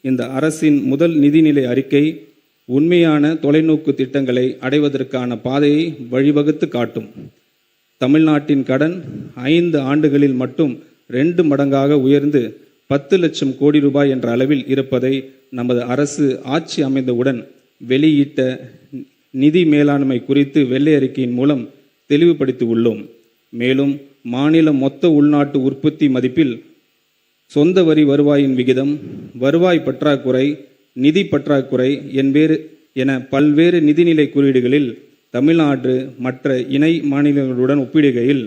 இந்த அரசின் முதல் நிதிநிலை அறிக்கை உண்மையான தொலைநோக்கு திட்டங்களை அடைவதற்கான பாதையை வழிவகுத்து காட்டும். தமிழ்நாட்டின் கடன் 5 ஆண்டுகளில் மட்டும் 2 மடங்காக உயர்ந்து 10 லட்சம் கோடி ரூபாய் என்ற அளவில் இருப்பதை நமது அரசு ஆட்சி அமைந்தவுடன் வெளியிட்ட நிதி மேலாண்மை குறித்து வெள்ளை அறிக்கையின் மூலம் தெளிவுபடுத்தி உள்ளோம். மேலும் மாநில மொத்த உள்நாட்டு உற்பத்தி மதிப்பில் சொந்த வரி வருவாயின் விகிதம், வருவாய் பற்றாக்குறை, நிதி பற்றாக்குறை என பல்வேறு நிதிநிலை குறியீடுகளில் தமிழ்நாடு மற்ற இணை மாநிலங்களுடன் ஒப்பிடுகையில்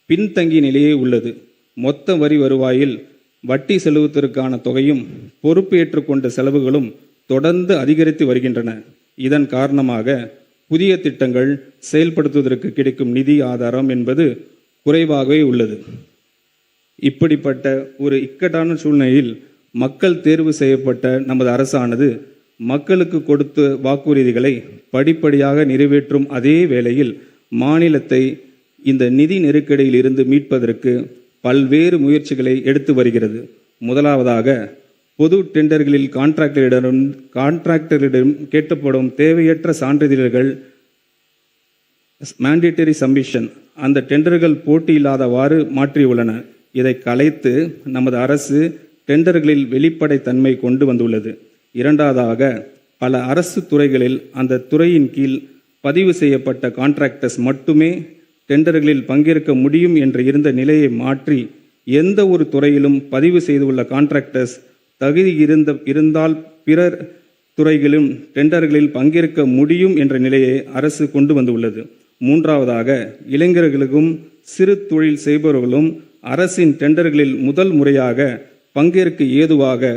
பின்தங்கிய நிலையே உள்ளது. மொத்த வரி வருவாயில் வட்டி செலுத்துவதற்கான தொகையும் பொறுப்பு ஏற்றுக்கொண்ட செலவுகளும் தொடர்ந்து அதிகரித்து வருகின்றன. இதன் காரணமாக புதிய திட்டங்கள் செயல்படுத்துவதற்கு கிடைக்கும் நிதி ஆதாரம் என்பது குறைவாகவே உள்ளது. இப்படிப்பட்ட ஒரு இக்கட்டான சூழ்நிலையில் மக்கள் தேர்வு செய்யப்பட்ட நமது அரசானது மக்களுக்கு கொடுத்த வாக்குறுதிகளை படிப்படியாக நிறைவேற்றும் அதே வேளையில் மாநிலத்தை இந்த நிதி நெருக்கடியில் இருந்து மீட்பதற்கு பல்வேறு முயற்சிகளை எடுத்து வருகிறது. முதலாவதாக, பொது டெண்டர்களில் கான்ட்ராக்டரிடம் கேட்கப்படும் தேவையற்ற சான்றிதழ்கள் மேண்டேட்டரி சப்மிஷன் அந்த டெண்டர்கள் போட்டி இல்லாதவாறு மாற்றியுள்ளன. இதை கலைத்து நமது அரசு டெண்டர்களில் வெளிப்படைத்தன்மை கொண்டு வந்துள்ளது. இரண்டாவதாக, பல அரசு துறைகளில் அந்த துறையின் கீழ் பதிவு செய்யப்பட்ட கான்ட்ராக்டர்ஸ் மட்டுமே டெண்டர்களில் பங்கேற்க முடியும் என்று இருந்த நிலையை மாற்றி எந்த ஒரு துறையிலும் பதிவு செய்துள்ள கான்ட்ராக்டர்ஸ் தகுதி இருந்தால் பிறர் துறைகளிலும் டெண்டர்களில் பங்கேற்க முடியும் என்ற நிலையை அரசு கொண்டு வந்துள்ளது. மூன்றாவதாக, இளைஞர்களுக்கும் சிறு தொழில் செய்பவர்களும் அரசின் டெண்டர்களில் முதல் முறையாக பங்கேற்க ஏதுவாக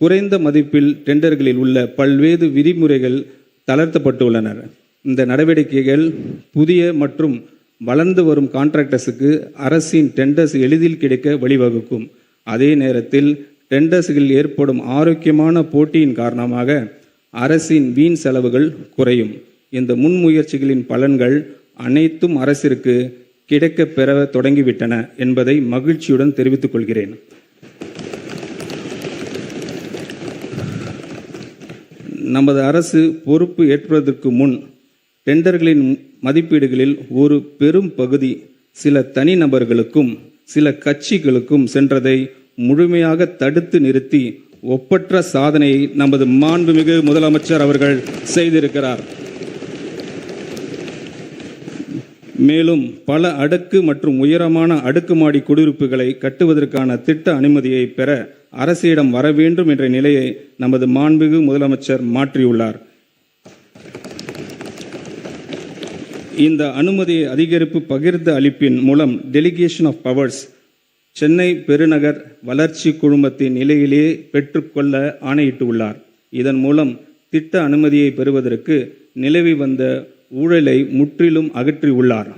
குறைந்த மதிப்பில் டெண்டர்களில் உள்ள பல்வேறு விதிமுறைகள் தளர்த்தப்பட்டுள்ளன. இந்த நடவடிக்கைகள் புதிய மற்றும் வளர்ந்து வரும் கான்ட்ராக்டர்ஸுக்கு அரசின் டெண்டர்ஸ் எளிதில் கிடைக்க வழிவகுக்கும். அதே நேரத்தில் டெண்டர்ஸ்களில் ஏற்படும் ஆரோக்கியமான போட்டியின் காரணமாக அரசின் வீண் செலவுகள் குறையும். இந்த முன்முயற்சிகளின் பலன்கள் அனைத்தும் அரசிற்கு கிடைக்கப் பெற தொடங்கிவிட்டன என்பதை மகிழ்ச்சியுடன் தெரிவித்துக் கொள்கிறேன். நமது அரசு பொறுப்பு ஏற்பதற்கு முன் டெண்டர்களின் மதிப்பீடுகளில் ஒரு பெரும் பகுதி சில தனிநபர்களுக்கும் சில கட்சிகளுக்கும் சென்றதை முழுமையாக தடுத்து நிறுத்தி ஒப்பற்ற சாதனையை நமது மாண்புமிகு முதலமைச்சர் அவர்கள் செய்திருக்கிறார். மேலும் பல அடுக்கு மற்றும் உயரமான அடுக்குமாடி குடியிருப்புகளை கட்டுவதற்கான திட்ட அனுமதியை பெற அரசிடம் வர வேண்டும் என்ற நிலையை நமது மாண்புமிகு முதலமைச்சர் மாற்றியுள்ளார். இந்த அனுமதியை அதிகரிப்பு பகிர்ந்து அளிப்பின் மூலம் டெலிகேஷன் ஆஃப் பவர்ஸ் சென்னை பெருநகர் வளர்ச்சி குழுமத்தின் நிலையிலேயே பெற்றுக்கொள்ள ஆணையிட்டுள்ளார். இதன் மூலம் திட்ட அனுமதியை பெறுவதற்கு நிலவி வந்த ஊழலை முற்றிலும் அகற்றியுள்ளார்.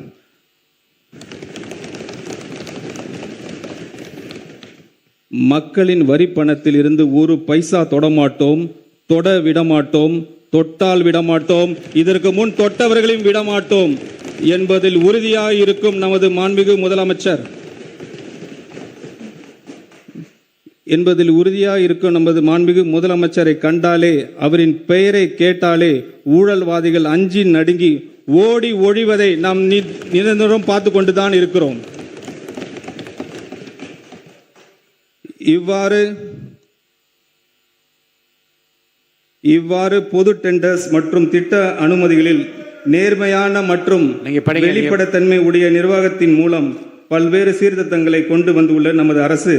மக்களின் வரி பணத்தில் இருந்து ஒரு பைசா தொடமாட்டோம், தொட விடமாட்டோம், தொட்டால் விடமாட்டோம், இதற்கு முன் தொட்டவர்களையும் விடமாட்டோம் என்பதில் உறுதியாக இருக்கும் நமது மாண்புமிகு முதலமைச்சர் முதலமைச்சரை கண்டாலே, அவரின் பெயரை கேட்டாலே ஊழல்வாதிகள் அஞ்சி நடுங்கி ஓடி ஒழிவதை நாம் நிரந்தரம் பார்த்து கொண்டுதான் இருக்கிறோம். இவ்வாறு பொது டெண்டர்ஸ் மற்றும் திட்ட அனுமதிகளில் நேர்மையான மற்றும் வெளிப்படைத்தன்மை உடைய நிர்வாகத்தின் மூலம் பல்வேறு சீர்திருத்தங்களை கொண்டு வந்துள்ள நமது அரசு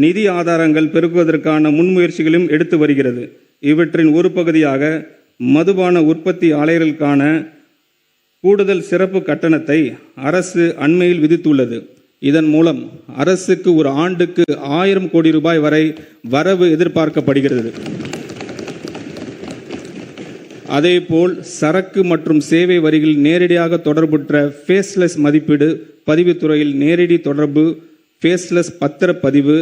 நிதி ஆதாரங்கள் பெருக்குவதற்கான முன்முயற்சிகளும் எடுத்து வருகிறது. இவற்றின் ஒரு பகுதியாக மதுபான உற்பத்தி ஆலைகளுக்கான கூடுதல் சிறப்பு கட்டணத்தை அரசு அண்மையில் விதித்துள்ளது. இதன் மூலம் அரசுக்கு ஒரு ஆண்டுக்கு 1000 கோடி ரூபாய் வரை வரவு எதிர்பார்க்கப்படுகிறது. அதேபோல் சரக்கு மற்றும் சேவை வரிகளில் நேரடியாக தொடர்புற்ற ஃபேஸ்லெஸ் மதிப்பீடு, பதிவுத்துறையில் நேரடி தொடர்பு, ஃபேஸ்லெஸ் பத்திரப்பதிவு,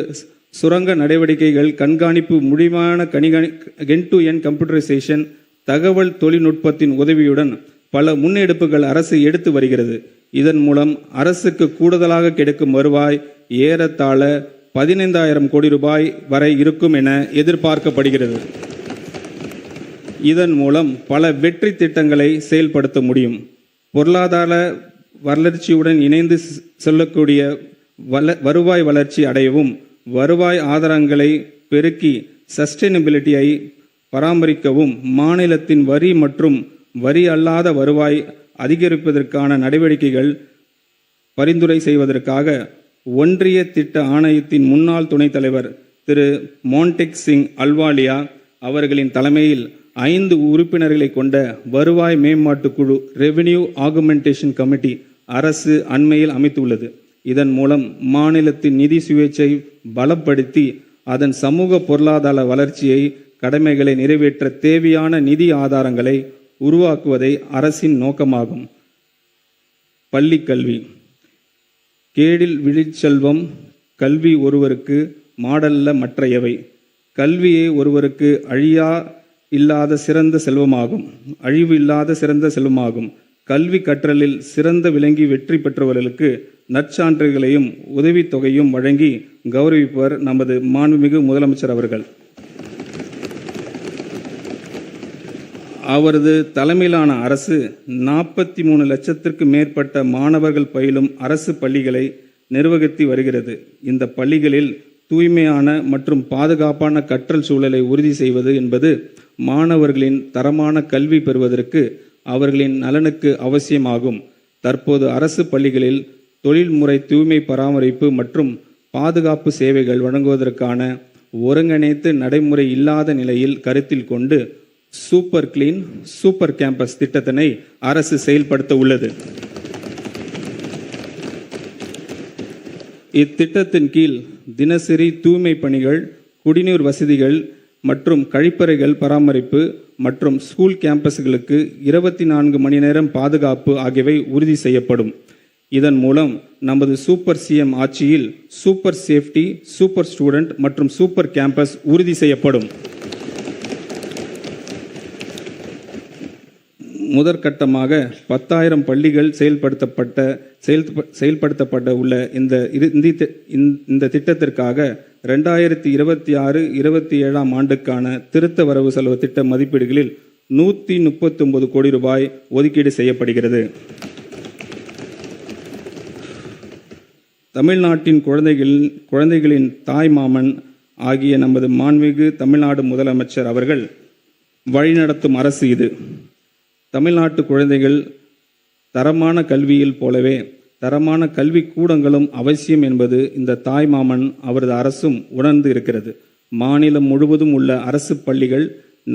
சுரங்க நடவடிக்கைகள் கண்காணிப்பு, முடிவான எண்ட் டு எண்ட் கம்ப்யூட்டரைசேஷன், தகவல் தொழில்நுட்பத்தின் உதவியுடன் பல முன்னெடுப்புகள் அரசு எடுத்து வருகிறது. இதன் மூலம் அரசுக்கு கூடுதலாக கிடைக்கும் வருவாய் ஏறத்தாழ 15,000 கோடி ரூபாய் வரை இருக்கும் என எதிர்பார்க்கப்படுகிறது. இதன் மூலம் பல வெற்றி திட்டங்களை செயல்படுத்த முடியும். பொருளாதார வளர்ச்சியுடன் இணைந்து செல்லக்கூடிய வருவாய் வளர்ச்சி அடையவும், வருவாய் ஆதாரங்களை பெருக்கி சஸ்டைனபிலிட்டியை பராமரிக்கவும், மாநிலத்தின் வரி மற்றும் வரி அல்லாத வருவாய் அதிகரிப்பதற்கான நடவடிக்கைகள் பரிந்துரை செய்வதற்காக ஒன்றிய திட்ட ஆணையத்தின் முன்னாள் துணைத் தலைவர் திரு மோன்டெக் சிங் அல்வாலியா அவர்களின் தலைமையில் 5 உறுப்பினர்களை கொண்ட வருவாய் மேம்பாட்டு குழு ரெவென்யூ ஆகுமெண்டேஷன் கமிட்டி அரசு அண்மையில் அமைத்துள்ளது. இதன் மூலம் மாநிலத்தின் நிதி சுயேட்சை பலப்படுத்தி அதன் சமூக பொருளாதார வளர்ச்சியை கடமைகளை நிறைவேற்ற தேவையான நிதி ஆதாரங்களை உருவாக்குவதை அரசின் நோக்கமாகும். பள்ளி கல்வி. கேடில் விழிச்செல்வம் கல்வி ஒருவருக்கு மாடல்ல மற்றையவை. கல்வியே ஒருவருக்கு அழிவு இல்லாத சிறந்த செல்வமாகும். கல்வி கற்றலில் சிறந்த விளங்கி வெற்றி பெற்றவர்களுக்கு நற்சான்றுகளையும் உதவித்தொகையும் வழங்கி கௌரவிப்பவர் நமது மாண்புமிகு முதலமைச்சர் அவர்கள். அவரது தலைமையிலான அரசு 43 லட்சத்திற்கு மேற்பட்ட மாணவர்கள் பயிலும் அரசு பள்ளிகளை நிர்வகித்து வருகிறது. இந்த பள்ளிகளில் தூய்மையான மற்றும் பாதுகாப்பான கற்றல் சூழலை உறுதி செய்வது என்பது மாணவர்களின் தரமான கல்வி பெறுவதற்கு அவர்களின் நலனுக்கு அவசியமாகும். தற்போது அரசு பள்ளிகளில் தொழில்முறை தூய்மை பராமரிப்பு மற்றும் பாதுகாப்பு சேவைகள் வழங்குவதற்கான ஒருங்கிணைத்து நடைமுறை இல்லாத நிலையில் கருத்தில் கொண்டு சூப்பர் கிளீன் சூப்பர் கேம்பஸ் திட்டத்தினை அரசு செயல்படுத்த உள்ளது. இத்திட்டத்தின் கீழ் தினசரி தூய்மை பணிகள், குடிநீர் வசதிகள் மற்றும் கழிப்பறைகள் பராமரிப்பு மற்றும் ஸ்கூல் கேம்பஸ்களுக்கு 24 மணி நேரம் பாதுகாப்பு ஆகியவை உறுதி செய்யப்படும். இதன் மூலம் நமது சூப்பர் சிஎம் ஆட்சியில் சூப்பர் சேஃப்டி, சூப்பர் ஸ்டூடெண்ட் மற்றும் சூப்பர் கேம்பஸ் உறுதி செய்யப்படும். முதற்கட்டமாக 10,000 பள்ளிகள் செயல்படுத்தப்பட உள்ள இந்த திட்டத்திற்காக 2026-27 ஆண்டுக்கான திருத்த வரவு செலவு திட்ட மதிப்பீடுகளில் 139 கோடி ரூபாய் ஒதுக்கீடு செய்யப்படுகிறது. தமிழ்நாட்டின் குழந்தைகளின் தாய் மாமன் ஆகிய நமது மாண்புமிகு தமிழ்நாடு முதலமைச்சர் அவர்கள் வழிநடத்தும் அரசு இது. தமிழ்நாட்டு குழந்தைகள் தரமான கல்வியில் போலவே தரமான கல்வி கூடங்களும் அவசியம் என்பது இந்த தாய் மாமன் அவரது அரசும் உணர்ந்து இருக்கிறது. மாநிலம் முழுவதும் உள்ள அரசு பள்ளிகள்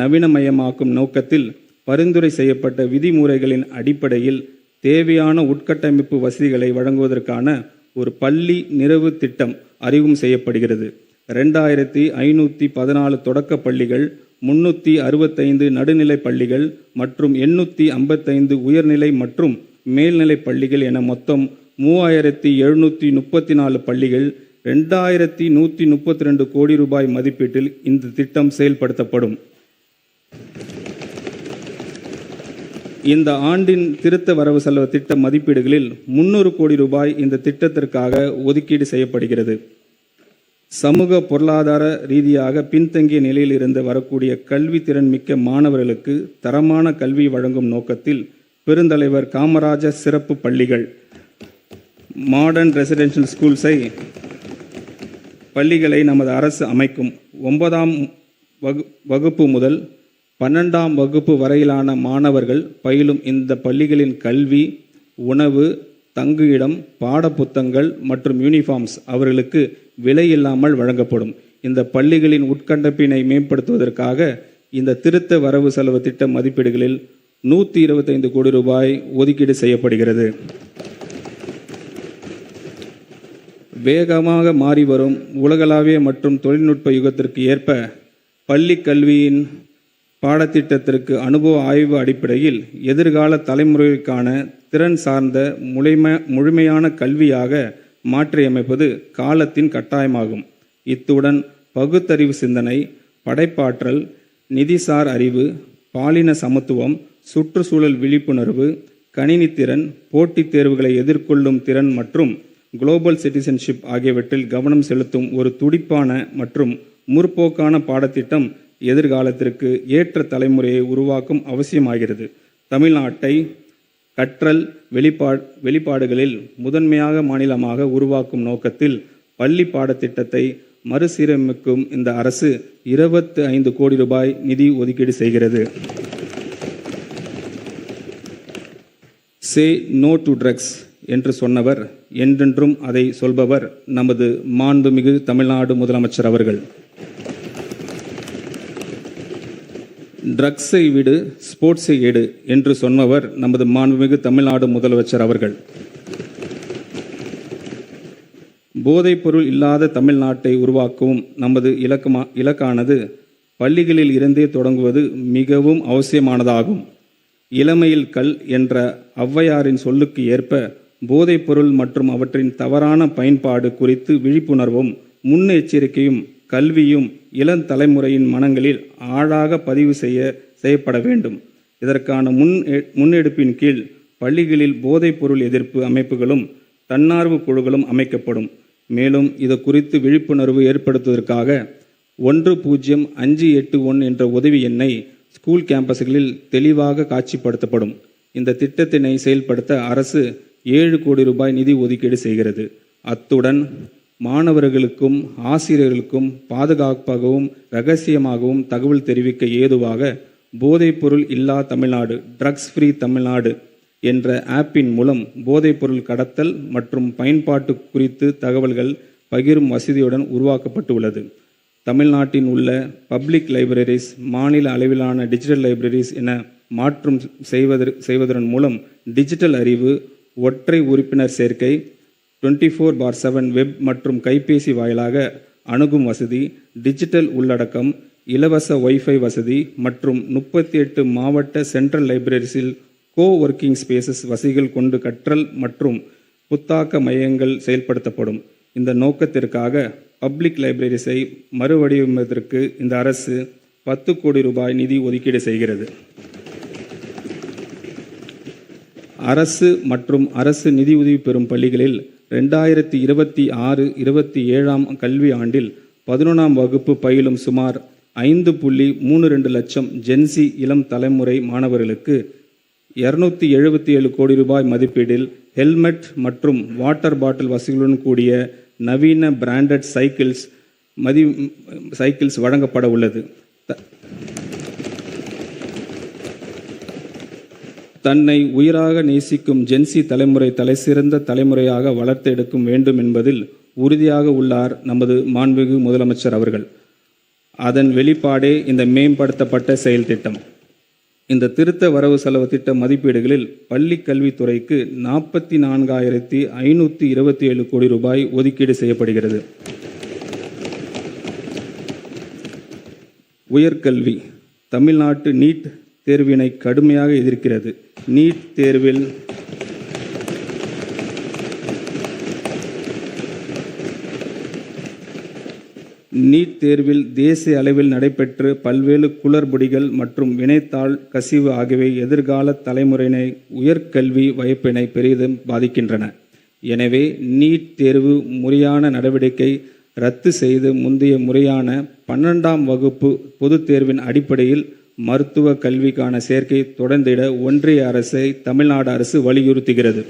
நவீனமயமாக்கும் நோக்கத்தில் பரிந்துரை செய்யப்பட்ட விதிமுறைகளின் அடிப்படையில் தேவையான உட்கட்டமைப்பு வசதிகளை வழங்குவதற்கான ஒரு பள்ளி நிறைவு திட்டம் அறிமுகம் செய்யப்படுகிறது. 2514 தொடக்க பள்ளிகள், 365 நடுநிலை பள்ளிகள் மற்றும் 855 உயர்நிலை மற்றும் மேல்நிலை பள்ளிகள் என மொத்தம் 3734 பள்ளிகள் 2132 கோடி ரூபாய் மதிப்பீட்டில் இந்த திட்டம் செயல்படுத்தப்படும். இந்த ஆண்டின் திருத்த வரவு செலவு திட்ட மதிப்பீடுகளில் 300 கோடி ரூபாய் இந்த திட்டத்திற்காக ஒதுக்கீடு செய்யப்படுகிறது. சமூக பொருளாதார ரீதியாக பின்தங்கிய நிலையில் இருந்து வரக்கூடிய கல்வி திறன் மிக்க மாணவர்களுக்கு தரமான கல்வி வழங்கும் நோக்கத்தில் பெருந்தலைவர் காமராஜர் சிறப்பு பள்ளிகள், மாடர்ன் ரெசிடென்ஷியல் ஸ்கூல்ஸை பள்ளிகளை நமது அரசு அமைக்கும். 9ஆம் வகுப்பு முதல் 12ஆம் வகுப்பு வரையிலான மாணவர்கள் பயிலும் இந்த பள்ளிகளின் கல்வி, உணவு, தங்குயிடம், பாடப்புத்தகங்கள் மற்றும் யூனிஃபார்ம்ஸ் அவர்களுக்கு விலை இல்லாமல் வழங்கப்படும். இந்த பள்ளிகளின் உட்கட்டமைப்பினை மேம்படுத்துவதற்காக இந்த திருத்த வரவு செலவு திட்ட மதிப்பீடுகளில் 125 கோடி ரூபாய் ஒதுக்கீடு செய்யப்படுகிறது. வேகமாக மாறி வரும் உலகளாவிய மற்றும் தொழில்நுட்ப யுகத்திற்கு ஏற்ப பள்ளி கல்வியின் பாடத்திட்டத்திற்கு அனுபவ ஆய்வு அடிப்படையில் எதிர்கால தலைமுறைக்கான திறன் சார்ந்த முழுமையான கல்வியாக மாற்றியமைப்பது காலத்தின் கட்டாயமாகும். இத்துடன் பகுத்தறிவு சிந்தனை, படைப்பாற்றல், நிதிசார் அறிவு, பாலின சமத்துவம், சுற்றுச்சூழல் விழிப்புணர்வு, கணினி திறன், போட்டித் தேர்வுகளை எதிர்கொள்ளும் திறன் மற்றும் குளோபல் சிட்டிசன்ஷிப் ஆகியவற்றில் கவனம் செலுத்தும் ஒரு துடிப்பான மற்றும் முற்போக்கான பாடத்திட்டம் எதிர்காலத்திற்கு ஏற்ற தலைமுறையை உருவாக்கும் அவசியமாகிறது. தமிழ்நாட்டை கற்றல் வெளிப்பாடுகளில் முதன்மையாக மாநிலமாக உருவாக்கும் நோக்கத்தில் பள்ளி பாடத்திட்டத்தை மறுசீரமைக்கும் இந்த அரசு 25 கோடி ரூபாய் நிதி ஒதுக்கீடு செய்கிறது. சே நோ டு ட்ரக்ஸ் என்று சொன்னவர், என்றென்றும் அதை சொல்பவர் நமது மாண்புமிகு தமிழ்நாடு முதலமைச்சர் அவர்கள். ட்ரக்ஸை விடு, ஸ்போர்ட்ஸை எடு என்று சொன்னவர் நமது மாண்புமிகு தமிழ்நாடு முதலமைச்சர் அவர்கள். போதைப்பொருள் இல்லாத தமிழ்நாட்டை உருவாக்கவும் நமது இலக்கானது பள்ளிகளில் இருந்தே தொடங்குவது மிகவும் அவசியமானதாகும். இளமையில் கல் என்ற ஔவையாரின் சொல்லுக்கு ஏற்ப போதைப்பொருள் மற்றும் அவற்றின் தவறான பயன்பாடு குறித்து விழிப்புணர்வும் முன்னெச்சரிக்கையும் கல்வியும் இளந்தலைமுறையின் மனங்களில் ஆழாக பதிவு செய்யப்பட வேண்டும். இதற்கான முன்னெடுப்பின் கீழ் பள்ளிகளில் போதைப்பொருள் எதிர்ப்பு அமைப்புகளும் தன்னார்வ குழுக்களும் அமைக்கப்படும். மேலும் இது குறித்து விழிப்புணர்வு ஏற்படுத்துவதற்காக 10581 என்ற உதவி எண்ணை ஸ்கூல் கேம்பஸ்களில் தெளிவாக காட்சிப்படுத்தப்படும். இந்த திட்டத்தினை செயல்படுத்த அரசு 7 கோடி ரூபாய் நிதி ஒதுக்கீடு செய்கிறது. அத்துடன் மாணவர்களுக்கும் ஆசிரியர்களுக்கும் பாதுகாப்பாகவும் இரகசியமாகவும் தகவல் தெரிவிக்க ஏதுவாக போதைப்பொருள் இல்லா தமிழ்நாடு, ட்ரக்ஸ் ஃப்ரீ தமிழ்நாடு என்ற ஆப்பின் மூலம் போதைப்பொருள் கடத்தல் மற்றும் பயன்பாட்டு குறித்து தகவல்கள் பகிரும் வசதியுடன் உருவாக்கப்பட்டுள்ளது. தமிழ்நாட்டின் உள்ள பப்ளிக் லைப்ரரிஸ் மாநில அளவிலான டிஜிட்டல் லைப்ரரிஸ் என மாற்றம் செய்வதன் மூலம் டிஜிட்டல் அறிவு, ஒற்றை உறுப்பினர் சேர்க்கை, 24/7 வெப் மற்றும் கைபேசி வாயிலாக அணுகும் வசதி, டிஜிட்டல் உள்ளடக்கம், இலவச வைஃபை வசதி மற்றும் 38 மாவட்ட சென்ட்ரல் லைப்ரரிஸில் ஒர்க்கிங் ஸ்பேசஸ் வசதிகள் கொண்டு கற்றல் மற்றும் புத்தாக்க மையங்கள் செயல்படுத்தப்படும். இந்த நோக்கத்திற்காக பப்ளிக் லைப்ரரிஸை மறுவடிவமைப்பதற்கு இந்த அரசு 10 கோடி ரூபாய் நிதி ஒதுக்கீடு செய்கிறது. அரசு மற்றும் அரசு நிதியுதவி பெறும் பள்ளிகளில் 2026-27 கல்வி ஆண்டில் 11ஆம் வகுப்பு பயிலும் சுமார் 5.32 லட்சம் ஜென்சி இளம் தலைமுறை மாணவர்களுக்கு 277 கோடி ரூபாய் மதிப்பீடில் ஹெல்மெட் மற்றும் வாட்டர் பாட்டில் வசதிகளுடன் கூடிய நவீன பிராண்டட் சைக்கிள்ஸ் வழங்கப்பட உள்ளது. தன்னை உயிராக நேசிக்கும் ஜென்சி தலைமுறை தலைசிறந்த தலைமுறையாக வளர்த்தெடுக்கும் வேண்டும் என்பதில் உறுதியாக உள்ளார் நமது மாண்புமிகு முதலமைச்சர் அவர்கள். அதன் வெளிப்பாடே இந்த மேம்படுத்தப்பட்ட செயல் திட்டம். இந்த திருத்த வரவு செலவு திட்ட மதிப்பீடுகளில் பள்ளி கல்வித்துறைக்கு 44,527 கோடி ரூபாய் ஒதுக்கீடு செய்யப்படுகிறது. உயர்கல்வி தமிழ்நாட்டு நீட் தேர்வினை கடுமையாக எதிர்க்கிறது. நீட் தேர்வில் தேசிய அளவில் நடைபெற்று பல்வேறு குளறுபடிகள் மற்றும் வினைத்தாள் கசிவு ஆகியவை எதிர்கால தலைமுறையினை உயர்கல்வி வாய்ப்பினை பெரிதும் பாதிக்கின்றன. எனவே நீட் தேர்வு முறையான நடவடிக்கை ரத்து செய்து முந்தைய முறையான 12ஆம் வகுப்பு பொதுத் தேர்வின் அடிப்படையில் மருத்துவ கல்விக்கான சேர்க்கை தொடர்ந்திட ஒன்றிய அரசை தமிழ்நாடு அரசு வலியுறுத்துகிறது.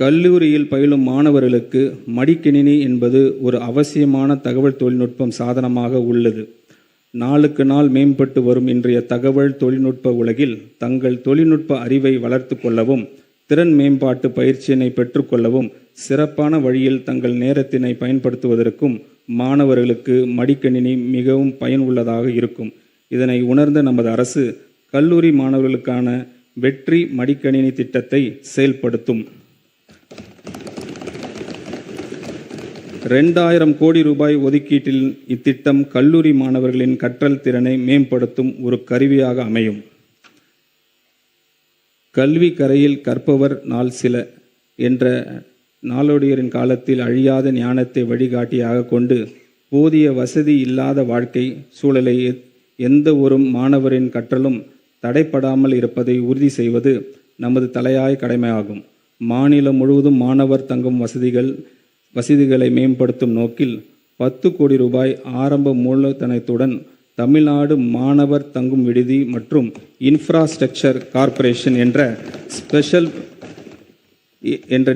கல்லூரியில் பயிலும் மாணவர்களுக்கு மடிக்கணினி என்பது ஒரு அவசியமான தகவல் தொழில்நுட்பம் சாதனமாக உள்ளது. நாளுக்கு நாள் மேம்பட்டு வரும் இன்றைய தகவல் தொழில்நுட்ப உலகில் தங்கள் தொழில்நுட்ப அறிவை வளர்த்து கொள்ளவும், திறன் மேம்பாட்டு பயிற்சியினை பெற்றுக்கொள்ளவும், சிறப்பான வழியில் தங்கள் நேரத்தினை பயன்படுத்துவதற்கும் மாணவர்களுக்கு மடிக்கணினி மிகவும் பயனுள்ளதாக இருக்கும். இதனை உணர்ந்த நமது அரசு கல்லூரி மாணவர்களுக்கான வெற்றி மடிக்கணினி திட்டத்தை செயல்படுத்தும். 2000 கோடி ரூபாய் ஒதுக்கீட்டில் இத்திட்டம் கல்லூரி மாணவர்களின் கற்றல் திறனை மேம்படுத்தும் ஒரு கருவியாக அமையும். கல்வி கரையில் கற்பவர் நாள் சில என்ற நாளோடியரின் காலத்தில் அழியாத ஞானத்தை வழிகாட்டியாக கொண்டு போதிய வசதி இல்லாத வாழ்க்கை சூழலை எந்த ஒரு மாணவரின் கற்றலும் தடைப்படாமல் இருப்பதை உறுதி செய்வது நமது தலையாய கடமையாகும். மாநிலம் முழுவதும் மாணவர் தங்கும் வசதிகளை மேம்படுத்தும் நோக்கில் 10 கோடி ரூபாய் ஆரம்ப மூலதனத்துடன் தமிழ்நாடு மாணவர் தங்கும் விடுதி மற்றும் இன்ஃப்ராஸ்ட்ரக்சர் கார்ப்பரேஷன் என்ற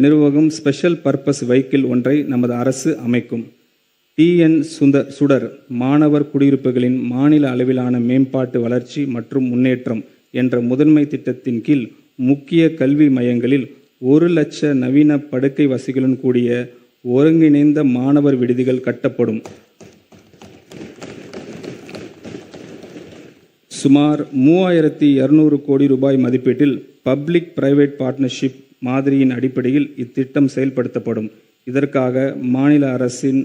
நிறுவனம் ஸ்பெஷல் பர்பஸ் வெஹிக்கிள் ஒன்றை நமது அரசு அமைக்கும். TN சுடர் மாணவர் குடியிருப்புகளின் மாநில அளவிலான மேம்பாட்டு வளர்ச்சி மற்றும் முன்னேற்றம் என்ற முதன்மை திட்டத்தின் கீழ் முக்கிய கல்வி மையங்களில் 1 லட்ச நவீன படுக்கை வசதிகளுடன் கூடிய ஒருங்கிணைந்த மாணவர் விடுதிகள் கட்டப்படும். சுமார் 3200 கோடி ரூபாய் மதிப்பீட்டில் பப்ளிக் பிரைவேட் பார்ட்னர்ஷிப் மாதிரியின் அடிப்படையில் இத்திட்டம் செயல்படுத்தப்படும். இதற்காக மாநில அரசின்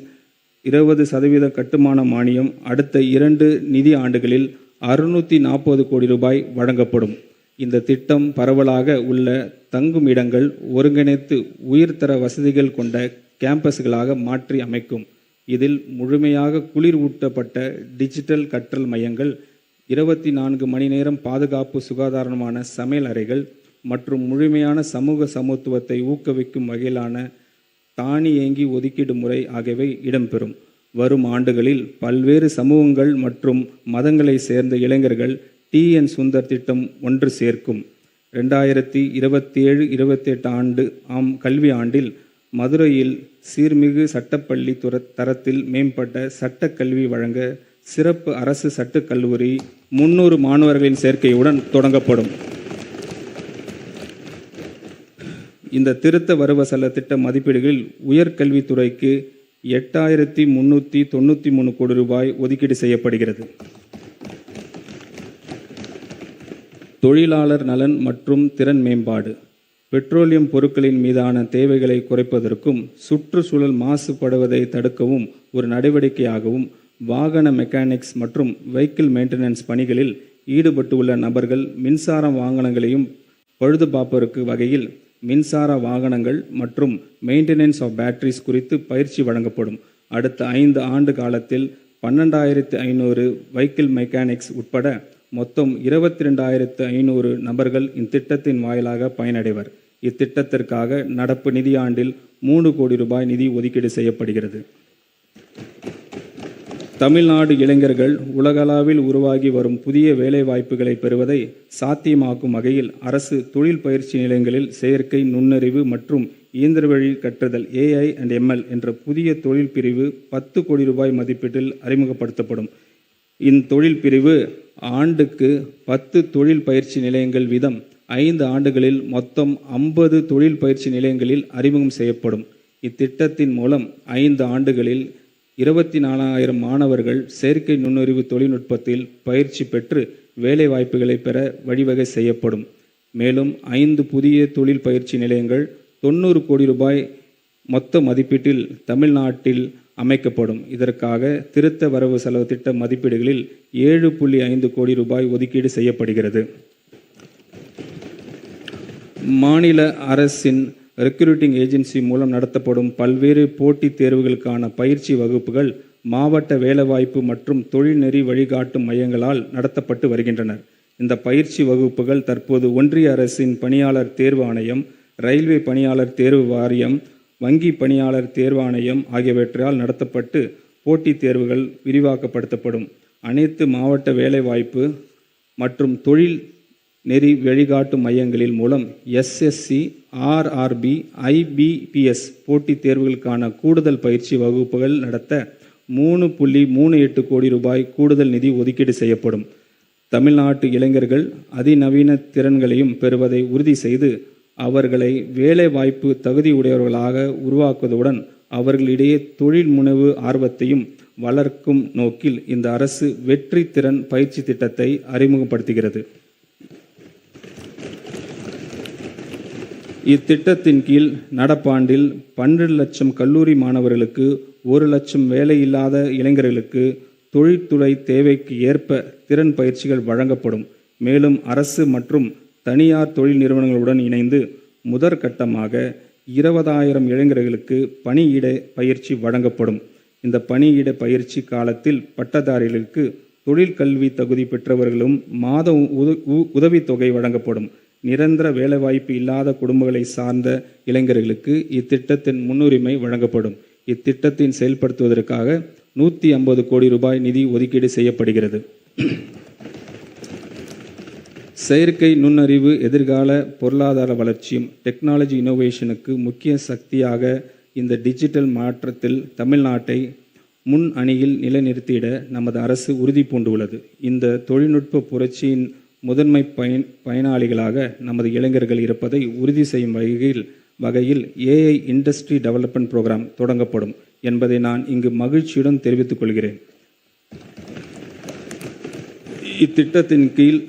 20% கட்டுமான மானியம் அடுத்த 2 நிதி ஆண்டுகளில் 640 கோடி ரூபாய் வழங்கப்படும். இந்த திட்டம் பரவலாக உள்ள தங்கும் இடங்கள் ஒருங்கிணைத்து உயர்தர வசதிகள் கொண்ட கேம்பஸ்களாக மாற்றி அமைக்கும். இதில் முழுமையாக குளிர் ஊட்டப்பட்ட டிஜிட்டல் கற்றல் மையங்கள், 24 மணி நேரம் பாதுகாப்பு சுகாதாரமான சமையல் அறைகள் மற்றும் முழுமையான சமூக சமத்துவத்தை ஊக்குவிக்கும் வகையிலான தானியங்கி ஒதுக்கீடு முறை ஆகியவை இடம்பெறும். வரும் ஆண்டுகளில் பல்வேறு சமூகங்கள் மற்றும் மதங்களை சேர்ந்த இளைஞர்கள் TN சுந்தர் திட்டம் ஒன்று சேர்க்கும். 2027-28 கல்வி ஆண்டில் மதுரையில் சீர்மிகு சட்டப்பள்ளி தரத்தில் மேம்பட்ட சட்டக்கல்வி வழங்க சிறப்பு அரசு சட்டக் கல்லூரி 300 மாணவர்களின் சேர்க்கையுடன் தொடங்கப்படும். இந்த திருத்த வரவு செலவு திட்ட மதிப்பீடுகளில் உயர்கல்வித்துறைக்கு 8393 கோடி ரூபாய் ஒதுக்கீடு செய்யப்படுகிறது. தொழிலாளர் நலன் மற்றும் திறன் மேம்பாடு, பெட்ரோலியம் பொருட்களின் மீதான தேவைகளை குறைப்பதற்கும் சுற்றுச்சூழல் மாசுபடுவதை தடுக்கவும் ஒரு நடவடிக்கையாகவும் வாகன மெக்கானிக்ஸ் மற்றும் வெஹிக்கிள் மெயின்டெனன்ஸ் பணிகளில் ஈடுபட்டுள்ள நபர்கள் மின்சார வாகனங்களையும் பழுதுபார்ப்பதற்கு வகையில் மின்சார வாகனங்கள் மற்றும் மெயின்டெனன்ஸ் ஆஃப் பேட்டரிஸ் குறித்து பயிற்சி வழங்கப்படும். அடுத்த 5 ஆண்டு காலத்தில் 12500 வெஹிக்கிள் மெக்கானிக்ஸ் உட்பட மொத்தம் 22500 நபர்கள் இத்திட்டத்தின் வாயிலாக பயனடைவர். இத்திட்டத்திற்காக நடப்பு நிதியாண்டில் 3 கோடி ரூபாய் நிதி ஒதுக்கீடு செய்யப்படுகிறது. தமிழ்நாடு இளைஞர்கள் உலகளவில் உருவாகி வரும் புதிய வேலை வாய்ப்புகளை பெறுவதை சாத்தியமாக்கும் வகையில் அரசு தொழில் பயிற்சி நிலையங்களில் செயற்கை நுண்ணறிவு மற்றும் இயந்திர வழி கற்றுதல் AI and ML என்ற புதிய தொழில் பிரிவு 10 கோடி ரூபாய் மதிப்பீட்டில் அறிமுகப்படுத்தப்படும். இத்தொழில் பிரிவு ஆண்டுக்கு 10 தொழில் பயிற்சி நிலையங்கள் வீதம் 5 ஆண்டுகளில் மொத்தம் 50 தொழில் பயிற்சி நிலையங்களில் அறிமுகம் செய்யப்படும். இத்திட்டத்தின் மூலம் 5 ஆண்டுகளில் 24,000 மாணவர்கள் செயற்கை நுண்ணறிவு தொழில்நுட்பத்தில் பயிற்சி பெற்று வேலை வாய்ப்புகளை பெற வழிவகை செய்யப்படும். மேலும் 5 புதிய தொழில் பயிற்சி நிலையங்கள் 90 கோடி ரூபாய் மொத்த மதிப்பீட்டில் தமிழ்நாட்டில் அமைக்கப்படும். இதற்காக திருத்த வரவு செலவு திட்ட மதிப்பீடுகளில் 7.5 கோடி ரூபாய் ஒதுக்கீடு செய்யப்படுகிறது. மாநில அரசின் ரெக்ரூட்டிங் ஏஜென்சி மூலம் நடத்தப்படும் பல்வேறு போட்டித் தேர்வுகளுக்கான பயிற்சி வகுப்புகள் மாவட்ட வேலைவாய்ப்பு மற்றும் தொழில்நெறி வழிகாட்டும் மையங்களால் நடத்தப்பட்டு வருகின்றன. இந்த பயிற்சி வகுப்புகள் தற்போது ஒன்றிய அரசின் பணியாளர் தேர்வு ஆணையம், ரயில்வே பணியாளர் தேர்வு வாரியம், வங்கி பணியாளர் தேர்வாணையம் ஆகியவற்றால் நடத்தப்பட்டு போட்டித் தேர்வுகள் விரிவாக்கப்படுத்தப்படும். அனைத்து மாவட்ட வேலைவாய்ப்பு மற்றும் தொழில் நெறி வழிகாட்டும் மையங்களில் மூலம் SSC, RRB, IBPS போட்டித் தேர்வுகளுக்கான கூடுதல் பயிற்சி வகுப்புகள் நடத்த 3.38 கோடி ரூபாய் கூடுதல் நிதி ஒதுக்கீடு செய்யப்படும். தமிழ்நாட்டு இளைஞர்கள் அதிநவீன திறன்களையும் பெறுவதை உறுதி செய்து அவர்களை வேலை வாய்ப்பு தகுதியுடையவர்களாக உருவாக்குவதுடன் அவர்களிடையே தொழில் முனைவு ஆர்வத்தையும் வளர்க்கும் நோக்கில் இந்த அரசு வெற்றி திறன் பயிற்சி திட்டத்தை அறிமுகப்படுத்துகிறது. இத்திட்டத்தின் கீழ் நடப்பாண்டில் 12 லட்சம் கல்லூரி மாணவர்களுக்கு 1 லட்சம் வேலையில்லாத இளைஞர்களுக்கு தொழில்துறை தேவைக்கு ஏற்ப திறன் பயிற்சிகள் வழங்கப்படும். மேலும் அரசு மற்றும் தனியார் தொழில் நிறுவனங்களுடன் இணைந்து முதற்கட்டமாக 20,000 இளைஞர்களுக்கு பணியிட பயிற்சி வழங்கப்படும். இந்த பணியிட பயிற்சி காலத்தில் பட்டதாரிகளுக்கு தொழிற்கல்வி தகுதி பெற்றவர்களும் மாத உதவித்தொகை வழங்கப்படும். நிரந்தர வேலைவாய்ப்பு இல்லாத குடும்பங்களை சார்ந்த இளைஞர்களுக்கு இத்திட்டத்தின் முன்னுரிமை வழங்கப்படும். இத்திட்டத்தின் செயல்படுத்துவதற்காக 150 கோடி ரூபாய் நிதி ஒதுக்கீடு செய்யப்படுகிறது. செயற்கை நுண்ணறிவு எதிர்கால பொருளாதார வளர்ச்சியும் டெக்னாலஜி இனோவேஷனுக்கு முக்கிய சக்தியாக இந்த டிஜிட்டல் மாற்றத்தில் தமிழ்நாட்டை முன் அணியில் நிலைநிறுத்திட நமது அரசு உறுதி பூண்டுள்ளது. இந்த தொழில்நுட்ப புரட்சியின் முதன்மை பயனாளிகளாக நமது இளைஞர்கள் இருப்பதை உறுதி செய்யும் வகையில் ஏஐ இண்டஸ்ட்ரி டெவலப்மெண்ட் புரோகிராம் தொடங்கப்படும் என்பதை நான் இங்கு மகிழ்ச்சியுடன் தெரிவித்துக் கொள்கிறேன். இத்திட்டத்தின் கீழ்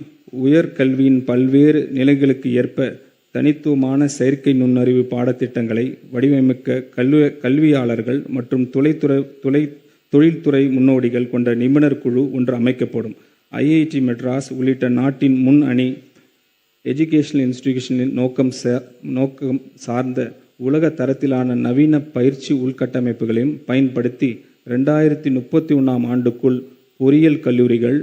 உயர்கல்வியின் பல்வேறு நிலைகளுக்கு ஏற்ப தனித்துவமான செயற்கை நுண்ணறிவு பாடத்திட்டங்களை வடிவமைக்க கல்வியாளர்கள் மற்றும் தொழில்துறை முன்னோடிகள் கொண்ட நிபுணர் குழு ஒன்று அமைக்கப்படும். ஐஐடி மெட்ராஸ் உள்ளிட்ட நாட்டின் முன் அணி எஜுகேஷனல் இன்ஸ்டிடியூஷனின் நோக்கம் சார்ந்த உலக தரத்திலான நவீன பயிற்சி உள்கட்டமைப்புகளையும் பயன்படுத்தி 2031ஆம் ஆண்டுக்குள் பொறியியல் கல்லூரிகள்,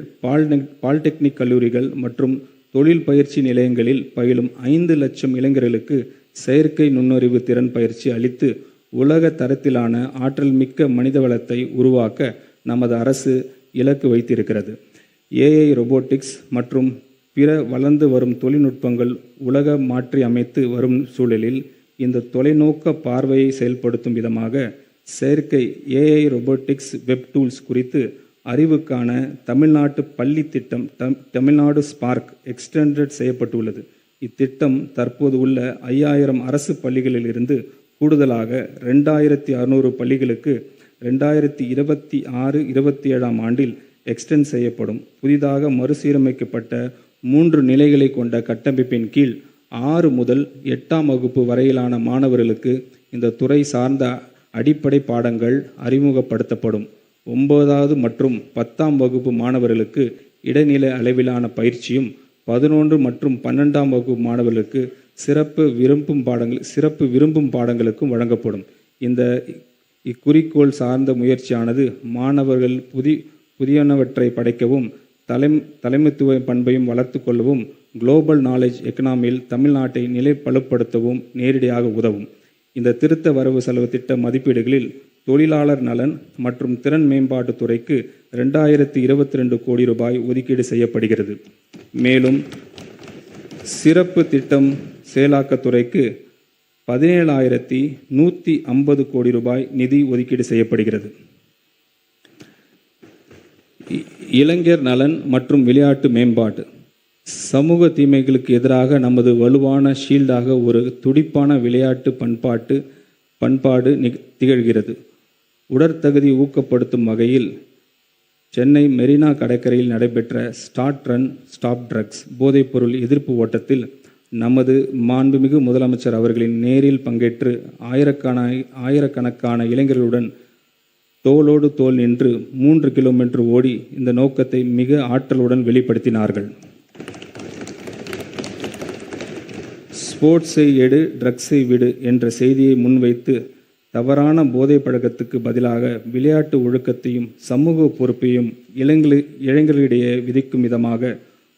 பாலிடெக்னிக் கல்லூரிகள் மற்றும் தொழில் பயிற்சி நிலையங்களில் பயிலும் 5 லட்சம் இளைஞர்களுக்கு செயற்கை நுண்ணறிவு திறன் பயிற்சி அளித்து உலக தரத்திலான ஆற்றல் மிக்க மனிதவளத்தை உருவாக்க நமது அரசு இலக்கு வைத்திருக்கிறது. ஏஐ, ரோபோட்டிக்ஸ் மற்றும் பிற வளர்ந்து வரும் தொழில்நுட்பங்கள் உலக மாற்றி அமைத்து வரும் சூழலில் இந்த தொலைநோக்க பார்வையை செயல்படுத்தும் விதமாக செயற்கை ஏஐ ரோபோட்டிக்ஸ் வெப் டூல்ஸ் குறித்து அறிவுக்கான தமிழ்நாட்டு பள்ளி திட்டம் தமிழ்நாடு ஸ்பார்க் எக்ஸ்டெண்டட் செய்யப்பட்டுள்ளது. இத்திட்டம் தற்போது உள்ள 5000 அரசு பள்ளிகளில் இருந்து கூடுதலாக 2600 பள்ளிகளுக்கு 2026-27ஆம் ஆண்டில் எக்ஸ்டெண்ட் செய்யப்படும். புதிதாக மறுசீரமைக்கப்பட்ட 3 நிலைகளை கொண்ட கட்டமைப்பின் கீழ் 6 முதல் 8ஆம் வகுப்பு வரையிலான மாணவர்களுக்கு இந்த துறை சார்ந்த அடிப்படை பாடங்கள் அறிமுகப்படுத்தப்படும். 9வது மற்றும் 10ஆம் வகுப்பு மாணவர்களுக்கு இடைநிலை அளவிலான பயிற்சியும் 11 மற்றும் 12ஆம் வகுப்பு மாணவர்களுக்கு சிறப்பு விரும்பும் பாடங்களுக்கும் வழங்கப்படும். இக்குறிக்கோள் சார்ந்த முயற்சியானது மாணவர்கள் புதியனவற்றை படைக்கவும் தலைமைத்துவ பண்பையும் வளர்த்து கொள்ளவும் குளோபல் நாலேஜ் எக்கனாமியில் தமிழ்நாட்டை நிலைப்படுத்தவும் நேரடியாக உதவும். இந்த திருத்த வரவு செலவு திட்ட மதிப்பீடுகளில் தொழிலாளர் நலன் மற்றும் திறன் மேம்பாட்டுத் துறைக்கு 2022 கோடி ரூபாய் ஒதுக்கீடு செய்யப்படுகிறது. மேலும் சிறப்பு திட்டம் செயலாக்கத்துறைக்கு 17,150 கோடி ரூபாய் நிதி ஒதுக்கீடு செய்யப்படுகிறது. இளைஞர் நலன் மற்றும் விளையாட்டு மேம்பாடு சமூக தீமைகளுக்கு எதிராக நமது வலுவான ஷீல்டாக ஒரு துடிப்பான விளையாட்டு பண்பாடு திகழ்கிறது. உடற்தகுதி ஊக்கப்படுத்தும் வகையில் சென்னை மெரினா கடற்கரையில் நடைபெற்ற ஸ்டார்ட் ரன் ஸ்டாப் ட்ரக்ஸ் போதைப்பொருள் எதிர்ப்பு ஓட்டத்தில் நமது மாண்புமிகு முதலமைச்சர் அவர்களின் நேரில் பங்கேற்று ஆயிரக்கணக்கான இளைஞர்களுடன் தோளோடு தோள் நின்று 3 கிலோமீட்டர் ஓடி இந்த நோக்கத்தை மிக ஆற்றலுடன் வெளிப்படுத்தினார்கள். ஸ்போர்ட்ஸை எடு, ட்ரக்ஸை விடு என்ற செய்தியை முன்வைத்து தவறான போதை பழக்கத்துக்கு பதிலாக விளையாட்டு ஒழுக்கத்தையும் சமூக பொறுப்பையும் இளைஞர்களிடையே விதிக்கும் விதமாக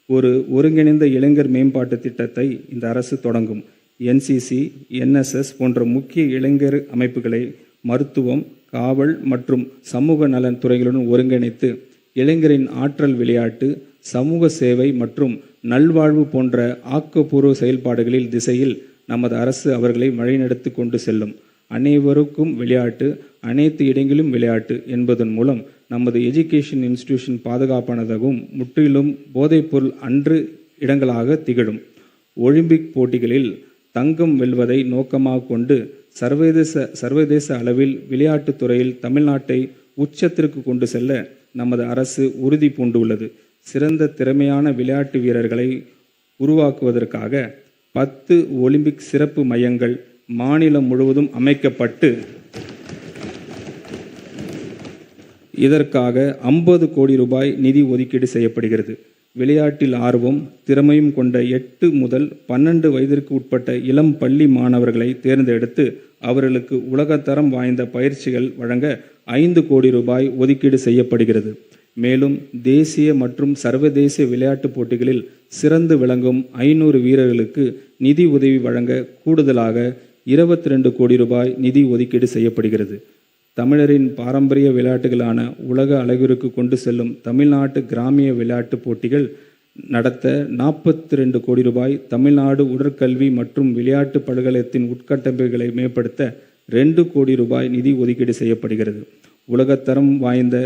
ஒரு ஒருங்கிணைந்த இளைஞர் மேம்பாட்டு திட்டத்தை இந்த அரசு தொடங்கும். என்சிசி, என்எஸ்எஸ் போன்ற முக்கிய இளைஞர் அமைப்புகளை மருத்துவம், காவல் மற்றும் சமூக நலன் துறைகளுடன் ஒருங்கிணைத்து இளைஞரின் ஆற்றல் விளையாட்டு, சமூக சேவை மற்றும் நல்வாழ்வு போன்ற ஆக்கப்பூர்வ செயல்பாடுகளில் திசையில் நமது அரசு அவர்களை வழிநடத்தி கொண்டு செல்லும். அனைவருக்கும் விளையாட்டு, அனைத்து இடங்களிலும் விளையாட்டு என்பதன் மூலம் நமது எஜுகேஷன் இன்ஸ்டிடியூஷன் பாதுகாப்பானதாகவும் முற்றிலும் போதைப்பொருள் அன்று இடங்களாக திகழும். ஒலிம்பிக் போட்டிகளில் தங்கம் வெல்வதை நோக்கமாக கொண்டு சர்வதேச அளவில் விளையாட்டுத் துறையில் தமிழ்நாட்டை உச்சத்திற்கு கொண்டு செல்ல நமது அரசு உறுதி பூண்டுள்ளது. சிறந்த திறமையான விளையாட்டு வீரர்களை உருவாக்குவதற்காக 10 ஒலிம்பிக் சிறப்பு மையங்கள் மாநிலம் முழுவதும் அமைக்கப்பட்டு இதற்காக 50 கோடி ரூபாய் நிதி ஒதுக்கீடு செய்யப்படுகிறது. விளையாட்டில் ஆர்வம், திறமையும் கொண்ட 8 முதல் 12 வயதிற்கு உட்பட்ட இளம் பள்ளி மாணவர்களை தேர்ந்தெடுத்து அவர்களுக்கு உலகத்தரம் வாய்ந்த பயிற்சிகள் வழங்க 5 கோடி ரூபாய் ஒதுக்கீடு செய்யப்படுகிறது. மேலும் தேசிய மற்றும் சர்வதேச விளையாட்டுப் போட்டிகளில் சிறந்து விளங்கும் 500 வீரர்களுக்கு நிதி உதவி வழங்க கூடுதலாக 22 கோடி ரூபாய் நிதி ஒதுக்கீடு செய்யப்படுகிறது. தமிழரின் பாரம்பரிய விளையாட்டுகளான உலக அளவிற்கு கொண்டு செல்லும் தமிழ்நாட்டு கிராமிய விளையாட்டுப் போட்டிகள் நடத்த 42 கோடி ரூபாய், தமிழ்நாடு உடற்கல்வி மற்றும் விளையாட்டு பல்கலைக்கழகத்தின் உட்கட்டமைப்புகளை மேம்படுத்த 2 கோடி ரூபாய் நிதி ஒதுக்கீடு செய்யப்படுகிறது. உலகத்தரம் வாய்ந்த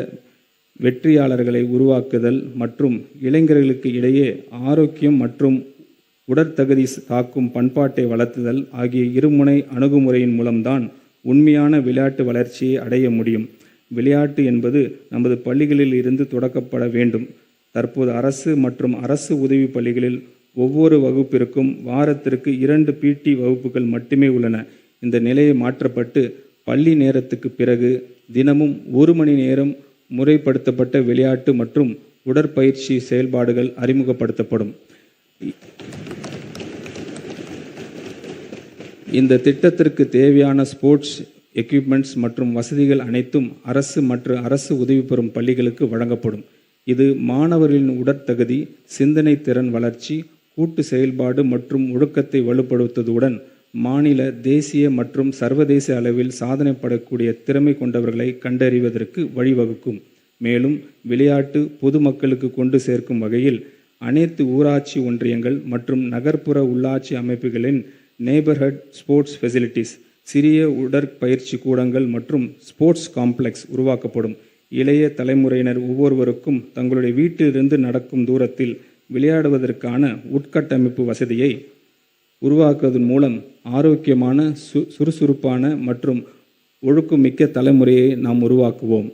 வெற்றியாளர்களை உருவாக்குதல் மற்றும் இளைஞர்களுக்கு இடையே ஆரோக்கியம் மற்றும் உடற்தகுதி காக்கும் பண்பாட்டை வளர்த்துதல் ஆகிய இருமுனை அணுகுமுறையின் மூலம்தான் உண்மையான விளையாட்டு வளர்ச்சியை அடைய முடியும். விளையாட்டு என்பது நமது பள்ளிகளில் இருந்து தொடக்கப்பட வேண்டும். தற்போது அரசு மற்றும் அரசு உதவி பள்ளிகளில் ஒவ்வொரு வகுப்பிற்கும் வாரத்திற்கு 2 PT வகுப்புகள் மட்டுமே உள்ளன. இந்த நிலையை மாற்றப்பட்டு பள்ளி நேரத்துக்கு பிறகு தினமும் 1 மணி நேரம் முறைப்படுத்தப்பட்ட விளையாட்டு மற்றும் உடற்பயிற்சி செயல்பாடுகள் அறிமுகப்படுத்தப்படும். இந்த திட்டத்திற்கு தேவையான ஸ்போர்ட்ஸ் எக்யூப்மெண்ட்ஸ் மற்றும் வசதிகள் அனைத்தும் அரசு மற்றும் அரசு உதவி பெறும் பள்ளிகளுக்கு வழங்கப்படும். இது மாணவர்களின் உடற்தகுதி, சிந்தனை திறன் வளர்ச்சி, கூட்டு செயல்பாடு மற்றும் ஒழுக்கத்தை வலுப்படுத்துவதுடன் மாநில, தேசிய மற்றும் சர்வதேச அளவில் சாதனை படக்கூடிய திறமை கொண்டவர்களை கண்டறிவதற்கு வழிவகுக்கும். மேலும் விளையாட்டு பொதுமக்களுக்கு கொண்டு சேர்க்கும் வகையில் அனைத்து ஊராட்சி ஒன்றியங்கள் மற்றும் நகர்ப்புற உள்ளாட்சி அமைப்புகளின் நெய்பர்ஹுட் ஸ்போர்ட்ஸ் ஃபெசிலிட்டிஸ், சிறிய உடற்பயிற்சி கூடங்கள் மற்றும் ஸ்போர்ட்ஸ் காம்ப்ளெக்ஸ் உருவாக்கப்படும். இளைய தலைமுறையினர் ஒவ்வொருவருக்கும் தங்களுடைய வீட்டிலிருந்து நடக்கும் தூரத்தில் விளையாடுவதற்கான உட்கட்டமைப்பு வசதியை உருவாக்குவதன் மூலம் ஆரோக்கியமான, சுறுசுறுப்பான மற்றும் ஒழுக்கமிக்க தலைமுறையை நாம் உருவாக்குவோம்.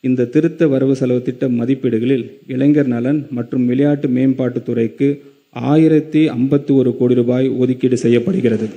இந்த திருத்த வரவு செலவு திட்ட மதிப்பீடுகளில் இளைஞர் நலன் மற்றும் விளையாட்டு மேம்பாட்டுத் துறைக்கு 1051 கோடி ரூபாய் ஒதுக்கீடு செய்யப்படுகிறது.